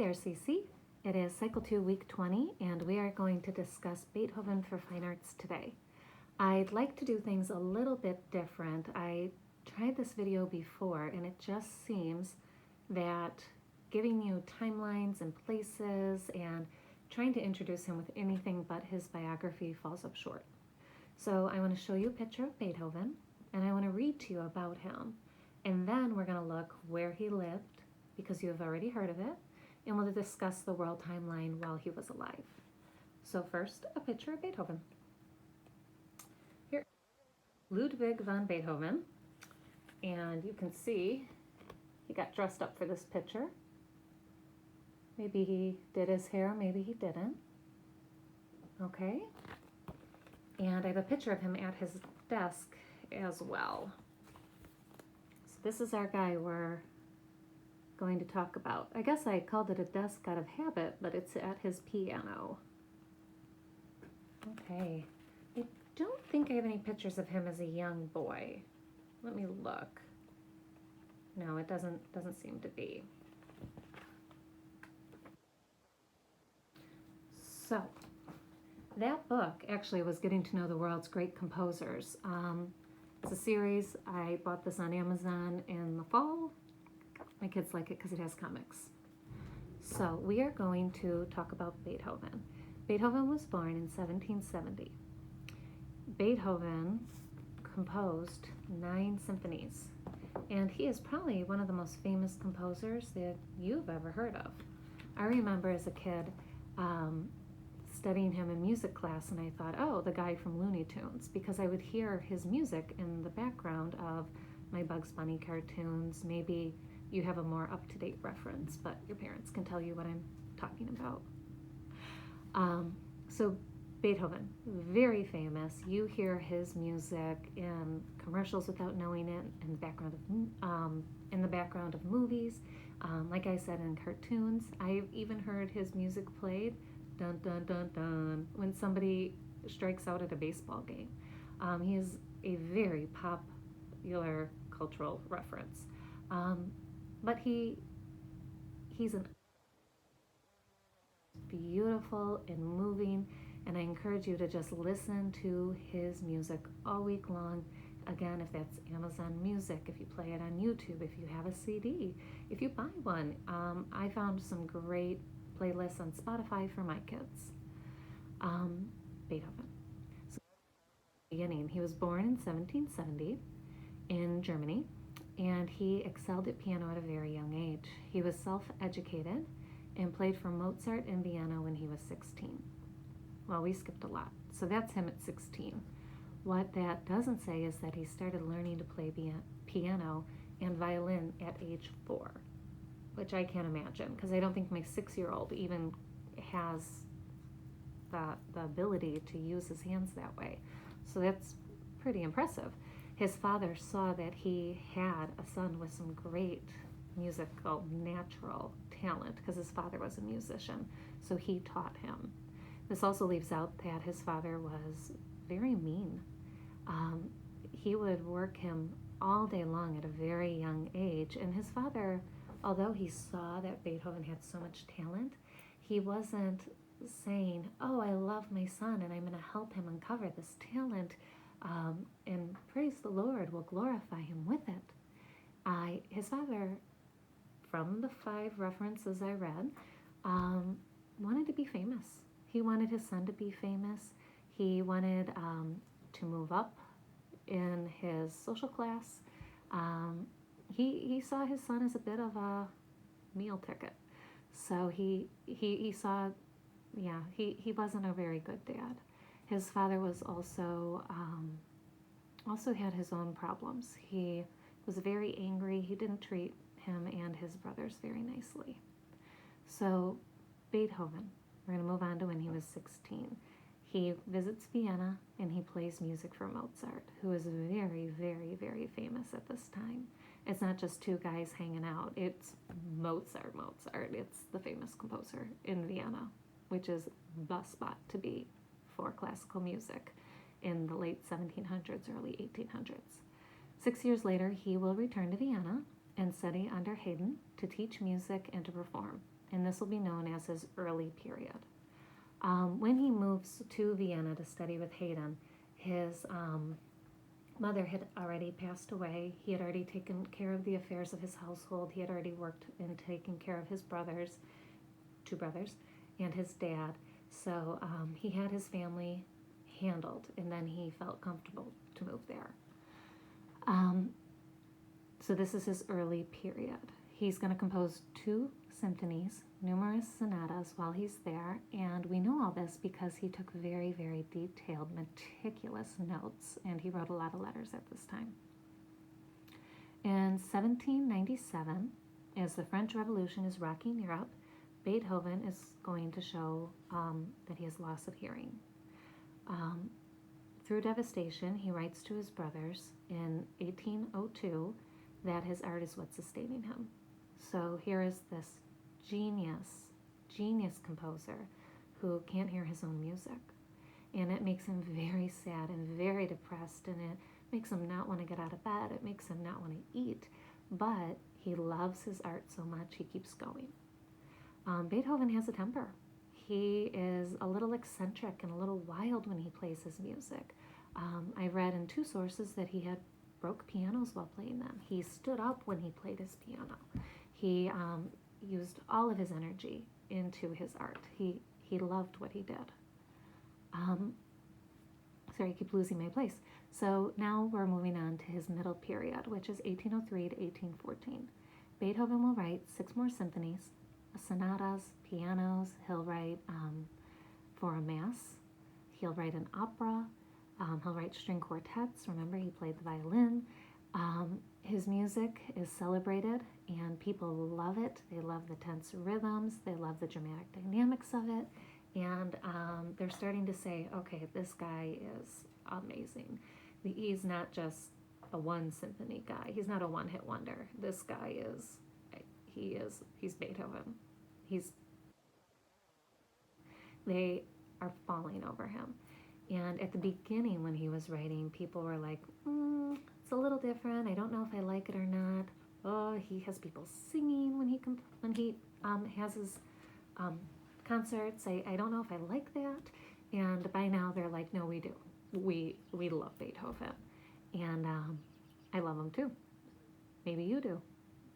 there, Cece. It is Cycle 2, Week 20, and we are going to discuss Beethoven for Fine Arts today. I'd like to do things a little bit different. I tried this video before, and it just seems that giving you timelines and places and trying to introduce him with anything but his biography falls up short. So I want to show you a picture of Beethoven, and I want to read to you about him. And then we're going to look where he lived, because you have already heard of it, and we'll discuss the world timeline while he was alive. So first, a picture of Beethoven. Here, Ludwig van Beethoven, and you can see he got dressed up for this picture. Maybe he did his hair, maybe he didn't. Okay, and I have a picture of him at his desk as well. So this is our guy we're going to talk about. I guess I called it a desk out of habit, but it's at his piano. Okay, I don't think I have any pictures of him as a young boy. Let me look. No, it doesn't seem to be. So, that book actually was Getting to Know the World's Great Composers. It's a series. I bought this on Amazon in the fall. My kids like it because it has comics. So we are going to talk about Beethoven. Beethoven was born in 1770. Beethoven composed 9 symphonies, and he is probably one of the most famous composers that you've ever heard of. I remember as a kid studying him in music class, and I thought, oh, the guy from Looney Tunes, because I would hear his music in the background of my Bugs Bunny cartoons. Maybe you have a more up-to-date reference, but your parents can tell you what I'm talking about. So Beethoven, very famous. You hear his music in commercials without knowing it, in the background of movies. Like I said, in cartoons. I've even heard his music played, dun dun dun dun, when somebody strikes out at a baseball game. He is a very popular cultural reference. But he's beautiful and moving, and I encourage you to just listen to his music all week long. Again, if that's Amazon Music, if you play it on YouTube, if you have a CD, if you buy one. I found some great playlists on Spotify for my kids. Beethoven. So, beginning, he was born in 1770 in Germany, and he excelled at piano at a very young age. He was self-educated and played for Mozart in Vienna when he was 16. Well, we skipped a lot, so that's him at 16. What that doesn't say is that he started learning to play piano and violin at age 4, which I can't imagine, because I don't think my 6-year-old even has the ability to use his hands that way. So that's pretty impressive. His father saw that he had a son with some great musical natural talent, because his father was a musician, so he taught him. This also leaves out that his father was very mean. He would work him all day long at a very young age, and his father, although he saw that Beethoven had so much talent, he wasn't saying, oh, I love my son and I'm going to help him uncover this talent, and praise the Lord, will glorify him with it. His father, from the 5 references I read, wanted to be famous. He wanted his son to be famous. He wanted to move up in his social class. He saw his son as a bit of a meal ticket. So he saw, he wasn't a very good dad. His father was also had his own problems. He was very angry. He didn't treat him and his brothers very nicely. So Beethoven, we're going to move on to when he was 16. He visits Vienna and he plays music for Mozart, who is very, very, very famous at this time. It's not just 2 guys hanging out. It's Mozart. It's the famous composer in Vienna, which is the spot to be for classical music in the late 1700s, early 1800s. 6 years later, he will return to Vienna and study under Haydn to teach music and to perform. and this will be known as his early period. When he moves to Vienna to study with Haydn, his mother had already passed away. He had already taken care of the affairs of his household. He had already worked and taken care of his brothers, two brothers, and his dad. So he had his family handled, and then he felt comfortable to move there. So this is his early period. He's going to compose 2 symphonies, numerous sonatas while he's there, and we know all this because he took very, very detailed, meticulous notes, and he wrote a lot of letters at this time. In 1797, as the French Revolution is rocking Europe, Beethoven is going to show that he has loss of hearing. Through devastation, he writes to his brothers in 1802 that his art is what's sustaining him. So here is this genius composer who can't hear his own music. And it makes him very sad and very depressed, and it makes him not want to get out of bed. It makes him not want to eat. But he loves his art so much, he keeps going. Beethoven has a temper. He is a little eccentric and a little wild when he plays his music. I read in 2 sources that he had broke pianos while playing them. He stood up when he played his piano. He used all of his energy into his art. He loved what he did. Sorry, I keep losing my place. So now we're moving on to his middle period, which is 1803 to 1814. Beethoven will write 6 more symphonies, sonatas, pianos. He'll write for a mass. He'll write an opera. He'll write string quartets. Remember, he played the violin. His music is celebrated, and people love it. They love the tense rhythms. They love the dramatic dynamics of it. And they're starting to say, okay, this guy is amazing. He's not just a 1 symphony guy. He's not a one-hit wonder. This guy he's Beethoven. They are falling over him. And at the beginning when he was writing, people were like, it's a little different. I don't know if I like it or not. Oh, he has people singing when he has his concerts. I don't know if I like that. And by now they're like, no, we do. We love Beethoven. And I love him too. Maybe you do.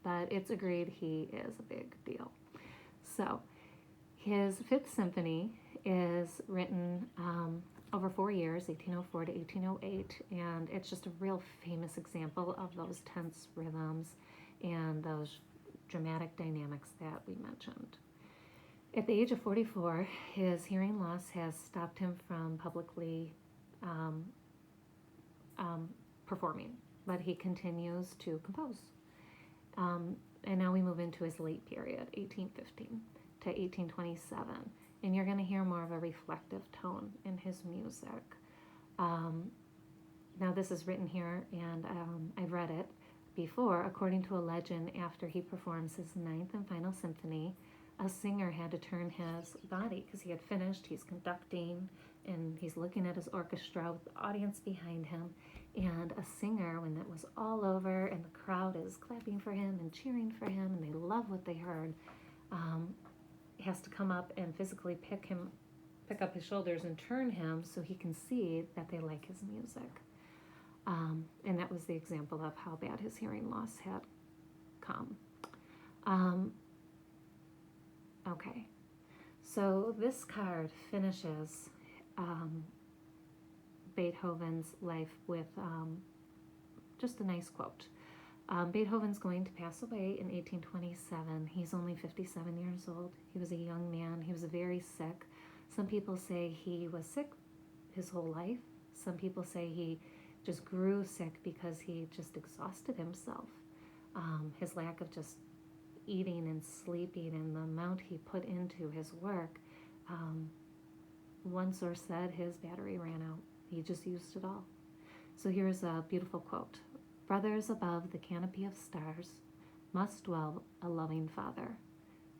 But it's agreed he is a big deal. So his 5th symphony is written over 4 years, 1804 to 1808, and it's just a real famous example of those tense rhythms and those dramatic dynamics that we mentioned. At the age of 44, his hearing loss has stopped him from publicly performing, but he continues to compose. And now we move into his late period, 1815 to 1827. And you're going to hear more of a reflective tone in his music. Now this is written here, and I've read it before. According to a legend, after he performs his 9th and final symphony, a singer had to turn his body because he had finished. He's conducting, and he's looking at his orchestra with the audience behind him. And a singer, when it was all over and the crowd is clapping for him and cheering for him, and they love what they heard, has to come up and physically pick up his shoulders and turn him so he can see that they like his music. And that was the example of how bad his hearing loss had come. Okay, so this card finishes Beethoven's life with just a nice quote. Beethoven's going to pass away in 1827. He's only 57 years old. He was a young man. He was very sick. Some people say he was sick his whole life. Some people say he just grew sick because he just exhausted himself. His lack of just eating and sleeping and the amount he put into his work. One source said his battery ran out. He just used it all. So here's a beautiful quote. Brothers above the canopy of stars must dwell a loving Father.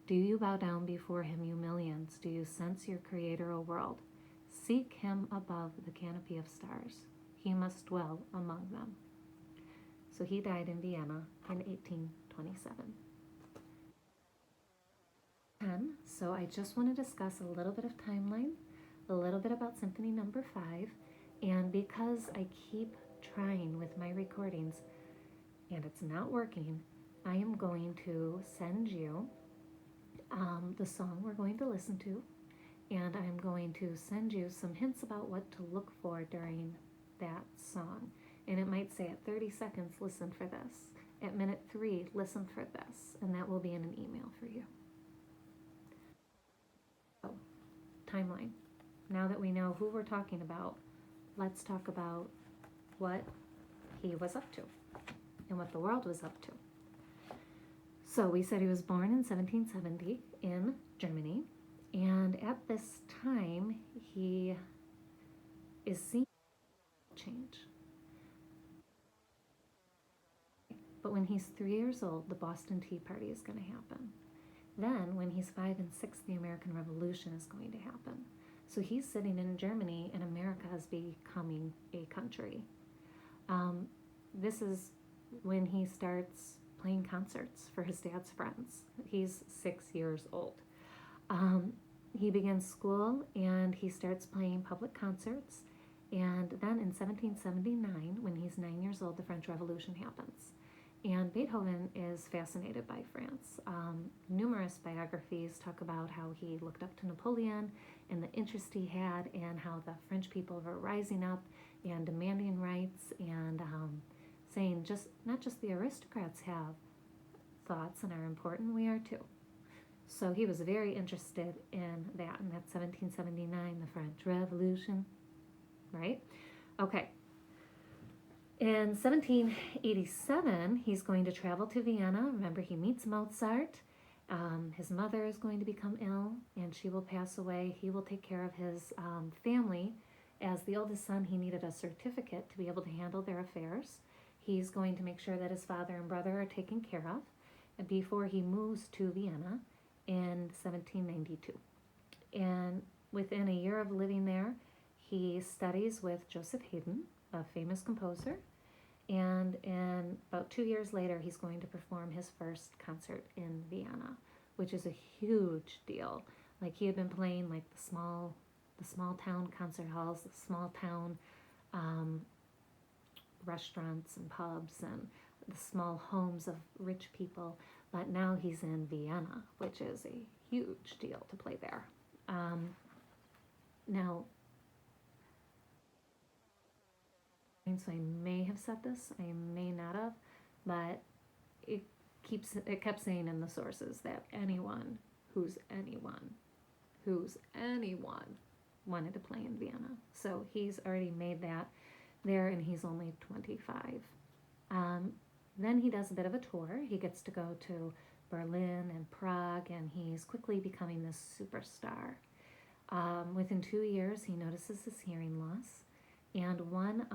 Do you bow down before him, you millions? Do you sense your Creator, O world? Seek him above the canopy of stars. He must dwell among them. So he died in Vienna in 1827. So I just want to discuss a little bit of timeline, a little bit about Symphony Number 5, and because I keep trying with my recordings and it's not working, I am going to send you the song we're going to listen to, and I'm going to send you some hints about what to look for during that song. And it might say at 30 seconds, listen for this. At minute 3, listen for this. And that will be in an email for you. So, timeline. Now that we know who we're talking about, let's talk about what he was up to and what the world was up to. So we said he was born in 1770 in Germany, and at this time he is seeing change. But when he's 3 years old, the Boston Tea Party is going to happen. Then when he's 5 and 6, the American Revolution is going to happen. So he's sitting in Germany and America is becoming a country. This is when he starts playing concerts for his dad's friends. He's 6 years old. He begins school and he starts playing public concerts. And then in 1779, when he's 9 years old, the French Revolution happens. And Beethoven is fascinated by France. Numerous biographies talk about how he looked up to Napoleon and the interest he had, and how the French people were rising up and demanding rights and saying not just the aristocrats have thoughts and are important, we are too. So he was very interested in that, and that's 1779, the French Revolution, right? Okay. In 1787, he's going to travel to Vienna. Remember, he meets Mozart. His mother is going to become ill, and she will pass away. He will take care of his family. As the oldest son, he needed a certificate to be able to handle their affairs. He's going to make sure that his father and brother are taken care of before he moves to Vienna in 1792. And within a year of living there, he studies with Joseph Haydn, a famous composer, and in about 2 years later, he's going to perform his first concert in Vienna, which is a huge deal. Like, he had been playing like the small town concert halls, the small town restaurants and pubs, and the small homes of rich people, but now he's in Vienna, which is a huge deal to play there. Now, so I may have said this, I may not have, but it kept saying in the sources that anyone who's anyone wanted to play in Vienna. So he's already made that there, and he's only 25. Then he does a bit of a tour. He gets to go to Berlin and Prague, and he's quickly becoming this superstar. Within 2 years, he notices his hearing loss. And one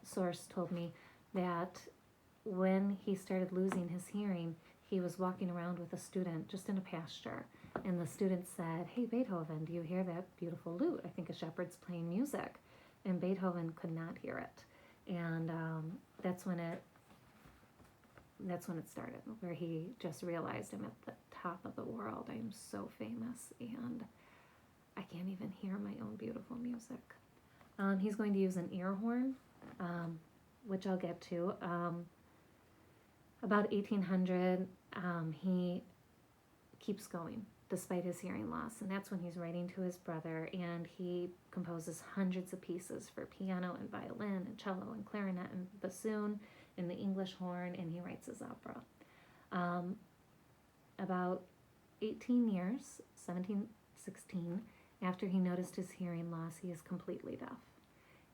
source told me that when he started losing his hearing, he was walking around with a student just in a pasture. And the student said, "Hey, Beethoven, do you hear that beautiful lute? I think a shepherd's playing music." And Beethoven could not hear it. And that's when it started, where he just realized, I'm at the top of the world. I'm so famous, and I can't even hear my own beautiful music. He's going to use an ear horn, which I'll get to. About 1800, he keeps going despite his hearing loss, and that's when he's writing to his brother, and he composes hundreds of pieces for piano and violin and cello and clarinet and bassoon and the English horn, and he writes his opera. About 18 years, 1716, after he noticed his hearing loss, he is completely deaf.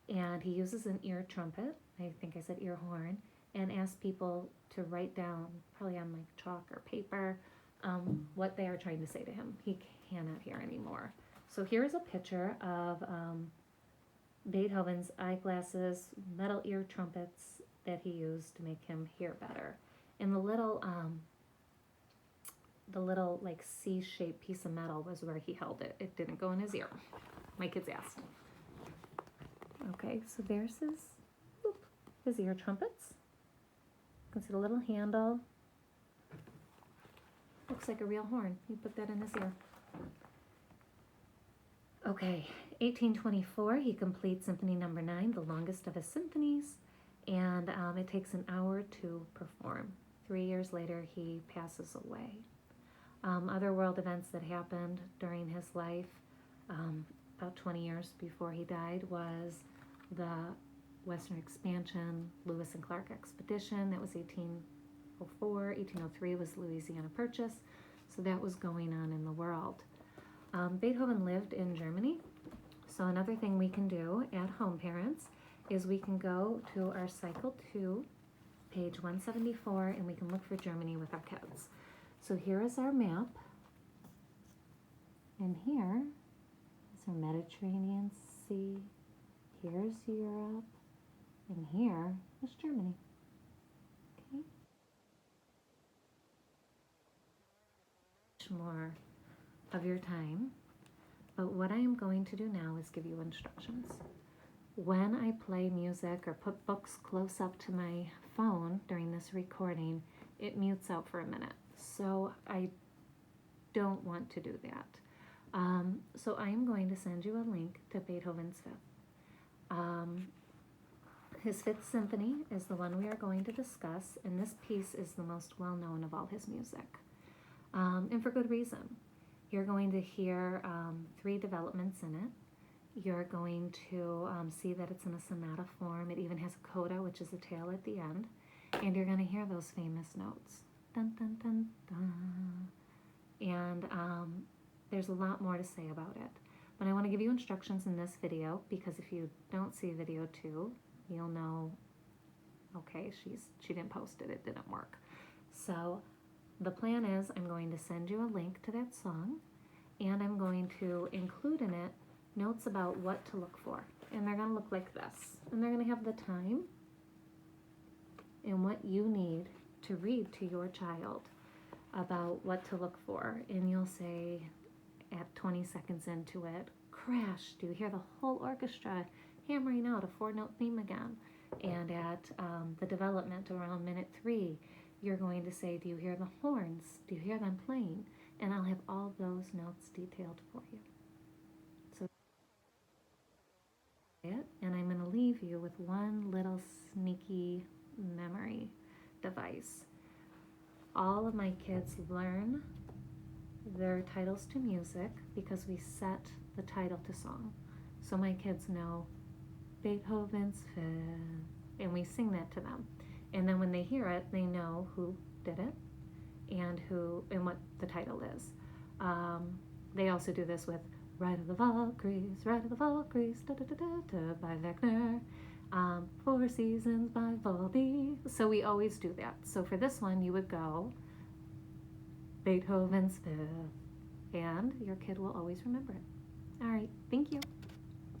And he uses an ear trumpet, I think I said ear horn, and asks people to write down, probably on like chalk or paper, what they are trying to say to him. He cannot hear anymore. So here's a picture of Beethoven's eyeglasses, metal ear trumpets that he used to make him hear better. And the little like C-shaped piece of metal was where he held it. It didn't go in his ear. My kids asked. Okay, so there's his ear trumpets. You can see the little handle. Looks like a real horn. He put that in his ear. Okay, 1824, he completes Symphony Number 9, the longest of his symphonies, and it takes an hour to perform. 3 years later, he passes away. Other world events that happened during his life, about 20 years before he died, was the Western Expansion, Lewis and Clark Expedition. That was 1804. 1803 was Louisiana Purchase. So that was going on in the world. Beethoven lived in Germany. So another thing we can do at home, parents, is we can go to our Cycle 2, page 174, and we can look for Germany with our kids. So here is our map. And here is our Mediterranean Sea. Here's Europe. And here is Germany. Okay. More of your time, but what I am going to do now is give you instructions. When I play music or put books close up to my phone during this recording, it mutes out for a minute. So I don't want to do that. So I am going to send you a link to Beethoven's Fifth. His Fifth Symphony is the one we are going to discuss, and this piece is the most well-known of all his music. And for good reason. You're going to hear 3 developments in it. You're going to see that it's in a sonata form. It even has a coda, which is a tail at the end. And you're going to hear those famous notes. Dun, dun, dun, dun. And there's a lot more to say about it. But I want to give you instructions in this video, because if you don't see video 2, you'll know, okay, she didn't post it, it didn't work. So the plan is I'm going to send you a link to that song, and I'm going to include in it notes about what to look for. And they're going to look like this. And they're going to have the time and what you need to read to your child about what to look for. And you'll say at 20 seconds into it, crash, do you hear the whole orchestra hammering out a 4-note theme again? And at the development around minute 3, you're going to say, do you hear the horns? Do you hear them playing? And I'll have all those notes detailed for you. So, and I'm going to leave you with one little sneaky memory device. All of my kids learn their titles to music because we set the title to song. So my kids know Beethoven's Fifth, and we sing that to them. And then when they hear it, they know who did it and what the title is. They also do this with Ride of the Valkyries, Ride of the Valkyries, da da da da da by Wagner, Four Seasons by Vivaldi. So we always do that. So for this one, you would go Beethoven's Fifth, and your kid will always remember it. All right, thank you.